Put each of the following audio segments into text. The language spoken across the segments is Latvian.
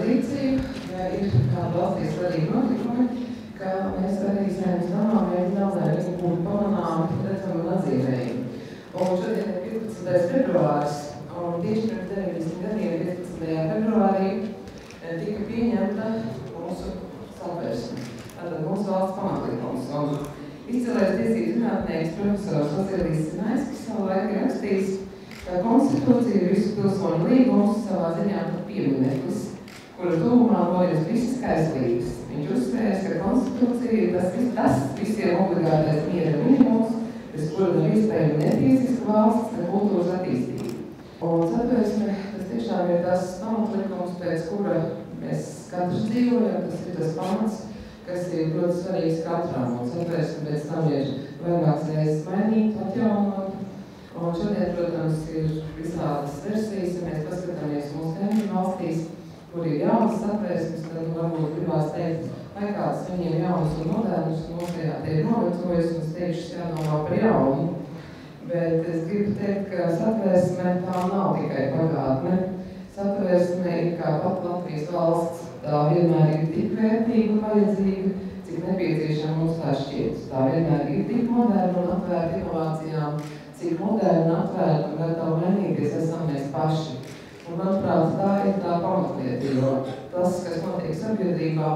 tradīcija, ja ir kāda valstī svarīgi notikumi, ka mēs arī Saeimas namā mēģinām, lai viņi būtu pamanāmi, redzami un atzīmējumi. Un šodien ir 15. februāris, un tieši pirms 90 gadiem, 15. februārī, tika pieņemta mūsu Satversme, tātad mūsu valsts pamatlikums. Un izcilais tiesības zinātnieks profesors Vasilijs Sinaiskis savu laiku rakstījis, ka konstitūcija ir visu pilsoņu līgums, savā ziņā pat piemineklis, kura tuvumā nojas visas kaislības. Viņš uzsvērts, ka konstitūcija ir tas visiem obligātais miera minimums, bez kura nav iespējama ne tiesiska valsts, ne kultūras attīstība. Un Satversme, tas tiešām ir tas pamatlikums, pēc kura mēs katrs dzīvojam, tas ir tas pamats, kas ir ļoti svarīgs katram. Un Satversme pēc tam ir vairākas reizes mainīt, atjaunot. Un šodien, protams, ir visādas versijas, ja mēs paskatāmies mūsu kaimiņu valstīs, kur ir jaunas Satversmes, tad varbūt gribās teikt, vai kāds viņiem jaunas un modernus, un mums tajā te ir novecojas un steigšas jādomā par jaunu. Bet es gribu teikt, ka Satversme tā nav tikai pagātne. Satversme ir kā pat Latvijas valsts, tā vienmēr ir tik vērtīga un vajadzīga, cik nepieciešama mums tā šķiet. Tā vienmēr ir tik moderna un atvērta inovācijām, cik moderni un atvērti un gatavi mainīties esam mēs paši. Un, manuprāt, tā ir tā pamatlieta, jo tas, kas notiek sabiedrībā,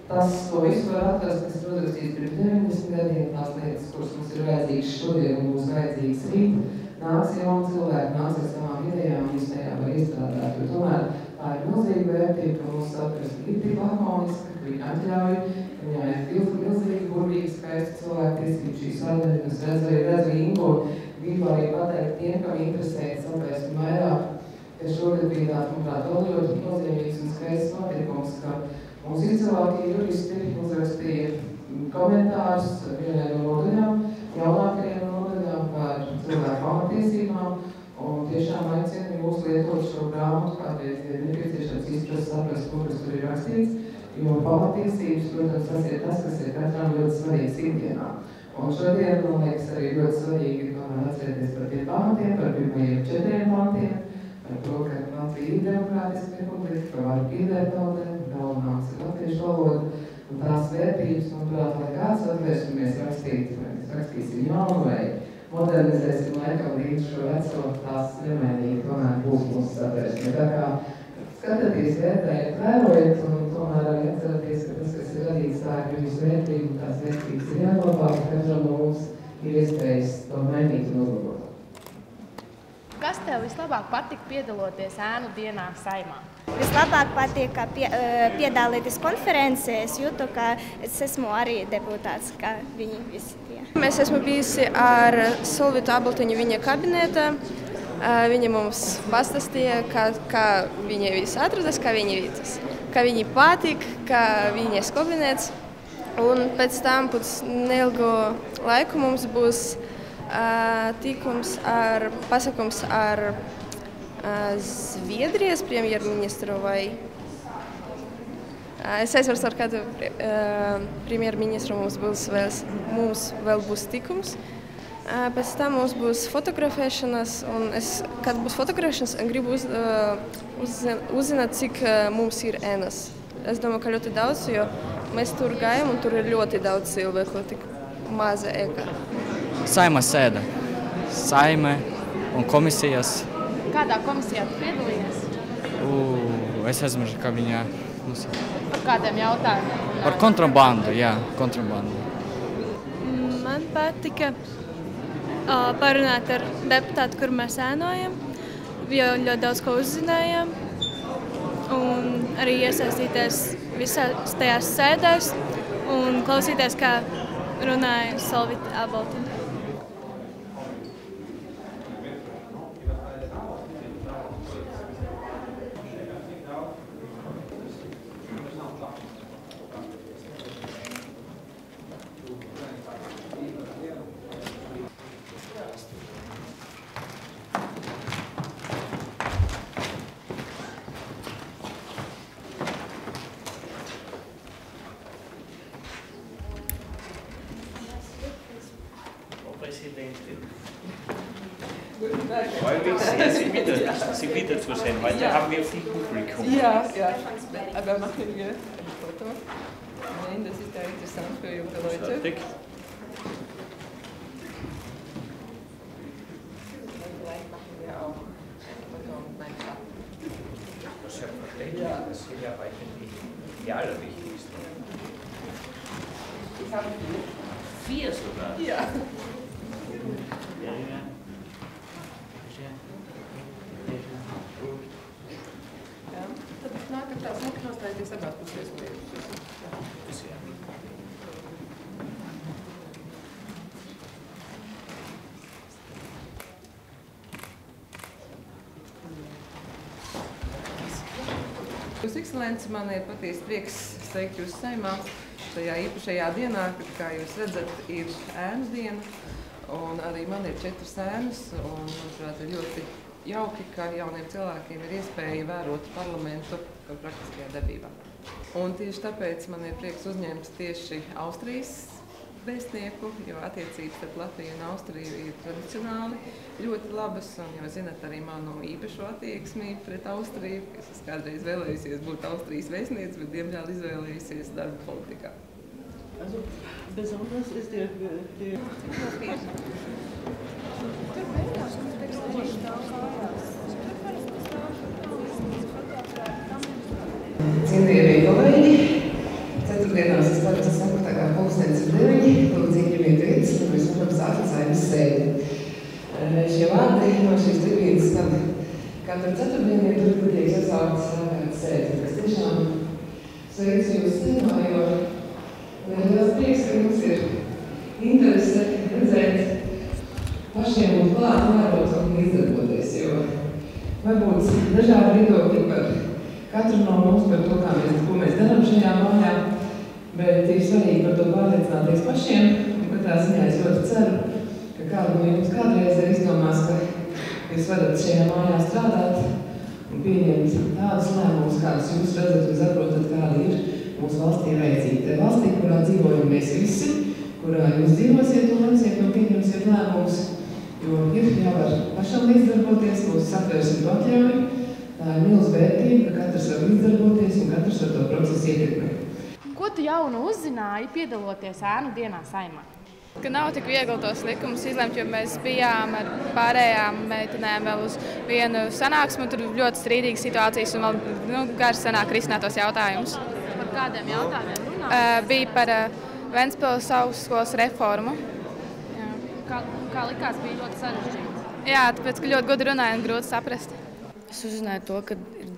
tas to visu var atrast, kas ir uzrakstīts pirms 90 gadiem, tās lietas, kuras mums ir vajadzīgas šodien un būs vajadzīgas rīt, nāks jauni cilvēki, nāks ar savām idejām, viņas tajā var iestrādāt. Jo tomēr tā ir milzīga vērtība, ka mūsu Satversme ir tik lakoniska, ka viņa atļauj, ka viņā ir milzīgi, burvīgi, skaisti cilvēki tiesību šīs sadaļas. Es redzu Ingu, gribu arī pateikt tiem, kam interesē Satversmi vairāk, ka šogad bija tāds, manuprāt, ļoti nozīmīgs un skaists notikums, ka mums ir cilvēki juristi uzrakstīja komentārus vienai no nodaļām, jaunākajiem nodaļām par cilvēku pamatiesībām, un tiešām aicinu jūs lietot šo grāmatu, kādreiz ir nepieciešams izprast, saprast, ko kas tur ir rakstīts, jo pamatiesības, protams, tas ir tas, kas ir katram ļoti svarīgs ikdienā. Un šodien, man liekas, arī ļoti svarīgi ir tomēr atcerēties par tiem pamatiem, par pirmajiem 4 pantiem, par to, ka Latvija ir demokrātiska republika, ka var piedēt tautē, galvenās ir latviešu valoda, un tās vērtības, manuprāt, lai kāds Satversmi mēs rakstītu, vai mēs rakstīsim jaunu vai modernizēsim laikam līdz šo veco, tās nemainīgi tomēr būs mūsu Satversme. Tā kā skatieties, vērtējiet, vērojiet, un tomēr arī atcerieties, ka tas, kas ir radīts, tā ir jūsu vērtība, un tās vērtības ir jāglabā, ka katram no mums ir iespējas to mainīt un uzlabot. Kas tev vislabāk patika piedaloties ēnu dienā Saeimā? Vislabāk patīk piedalīties konferencē. Es jūtu, ka es esmu arī deputāts, kā viņi visi tie. Mēs esmu bijusi ar Solvitu Abultiņu viņa kabinetā. Viņa mums pastāstīja, kā viņa visu atradās, kā viņa vietas, kā viņa patīk, kā viņas kabinets. Un pēc tam pēc neilgu laiku mums būs tikums ar pasakums ar Zviedrijas premjerministru vai es aizmirstu ar kādu premjerministru mums vēl būs tikums. Pēc tam mums būs fotografēšanas, un kad būs fotografēšanas, gribu uzzināt, cik mums ir ēnas. Es domāju, ka ļoti daudz, jo mēs tur gājam, un tur ir ļoti daudz cilvēku, tik maza ēka. Saeimas sēde, Saeime un komisijas. Kādā komisijā tu piedalījies? Es aizmirsu, kā viņa nosauc. Par kādiem jautājumiem? Par kontrabandu, jā, kontrabandu. Man patika parunāt ar deputātu, kur mēs ēnojam, jo ļoti daudz ko uzzinājām, un arī iesaistīties visās tajās sēdēs un klausīties, kā runāja Solvita Abultiņa. Sie wiederzusehen, weil da haben wir viel Publikum. Ja, aber machen wir ein Foto. Nein, das ist ja interessant für junge Leute. Fertig. Das ist ja verständlich, das ist ja eigentlich die allerwichtigste. Ich habe 4 sogar? Ja. Tad nākam tās nostājoties abās pusēs. Jūs, ekscelence, man ir patiesi prieks sveikt jūs Saeimā šajā īpašajā dienā, kad, kā jūs redzat, ir ēnu diena. Un arī man ir 4 ēnas, un manuprāt, ir ļoti jauki, ka jauniem cilvēkiem ir iespēja vērot parlamentu praktiskajā darbībā. Un tieši tāpēc man ir prieks uzņemt tieši Austrijas vēstnieku, jo attiecības starp Latviju un Austriju ir tradicionāli ļoti labas, un jau zinat arī manu īpašo attieksmi pret Austriju, kas es kādreiz vēlējusies būt Austrijas vēstniece, bet diemžēl izvēlējusies darba politikā. Also besonders ist der Cienījamie kolēģi, ceturtdienās es tāpēc saku tā kā pulkstenis ir 9, lūdzu ieņemiet vietas, un mēs varam sākt Saeimas sēdi. Šie vārdi no šīs tribīnes, kad katru ceturtdienu ir turpināties sasaukt ārkārtas sēdi, kas tiešām sveicu jūs Saeimā, jo man ir liels prieks, ka mums ir interese redzēt pašiem būt klāt, vērot un līdzdarboties, jo varbūt dažādi viedokļi par katru no mums par to, ko mēs darām šajā mājā, bet ir svarīgi par to pārliecināties pašiem, un katrā ziņā es ļoti ceru, ka kādu no jums kādreiz ir izdomās, ka jūs varat šajā mājā strādāt un pieņemt tādus lēmumus, kādus jūs redzat un saprotat, kādi ir mūsu valstī vajadzīgi. Te valstī, kurā dzīvojam mēs visi, kurā jūs dzīvosiet un lemsiet un pieņemsiet lēmumus, jo ir jāvar pašam līdzdarboties, mūsu satversmi to atļauj. Tā ir milz vērtība, ka katrs var līdzdarboties un katrs var to procesu ietekmēt. Ko tu jaunu uzzināji, piedaloties ēnu dienā Saeimā? Ka nav tik viegli tos likumus izlemt, jo mēs bijām ar pārējām meitenēm vēl uz vienu sanāksmu, un tur ļoti strīdīgas situācijas un vēl garš sanāk risinātos jautājumus. Par kādiem jautājumiem runā? Bija par Ventspils augstskolas reformu. Jā. Kā likās, bija ļoti sarežģīti? Jā, tāpēc, ka ļoti gudri runāja un grūti saprast. Es uzzināju to, ka ir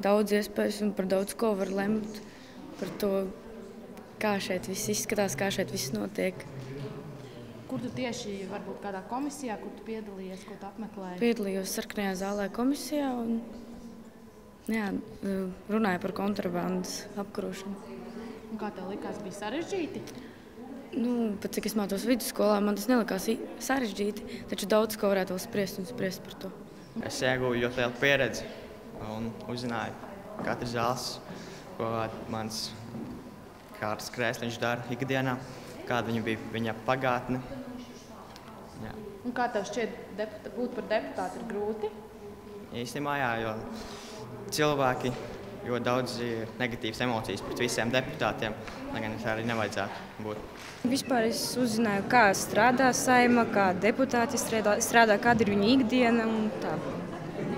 daudz iespējas un par daudz ko var lemt par to, kā šeit viss izskatās, kā šeit viss notiek. Kur tu tieši, varbūt kādā komisijā, kur tu piedalījies, ko tu apmeklēji? Piedalījos Sarkanajā zālē komisijā un runāju par kontrabandas apkarošanu. Un kā tev likās, bija sarežģīti? Pat cik es mācos vidusskolā, man tas nelikās sarežģīti, taču daudz ko varētu vēl spriest un spriest par to. Es ieguvu ļoti lielu pieredzi un uzzināju katru zāles, ko mans Kārlis Krēsliņš dara ikdienā, kāda bija viņa pagātne. Jā. Un kā tev šķiet, būt par deputātu ir grūti? Īstenībā jā, jo cilvēki ļoti daudz ir negatīvas emocijas pret visiem deputātiem, lai gan tā arī nevajadzētu būt. Vispār es uzzināju, kā strādā Saeima, kā deputāti strādā, kāda ir viņa ikdiena un tā.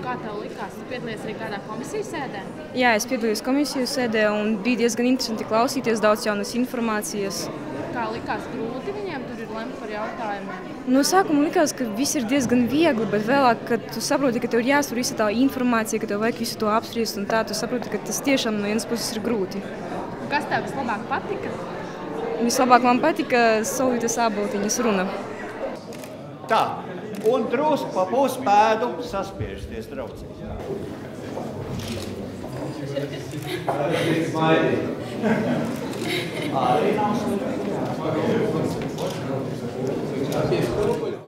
Kā tev likās? Tu piedalījies arī kādā komisijas sēdē? Jā, es piedalījos komisijas sēdē un bija diezgan interesanti klausīties daudz jaunas informācijas. Kā likās grūti viņiem tur ir lemt par jautājumiem? No sākuma likās, ka viss ir diezgan viegli, bet vēlāk, kad tu saproti, ka tev ir jāsver visa tā informācija, ka tev vajag visu to apspriest un tā, tu saproti, ka tas tiešām no vienas puses ir grūti. Un kas tev vislabāk patika? Vislabāk man patika Solītas Āboltiņas runa. Tā, un drusku pa puspēdu saspiežties, draudzīgi. Arī nav slikti.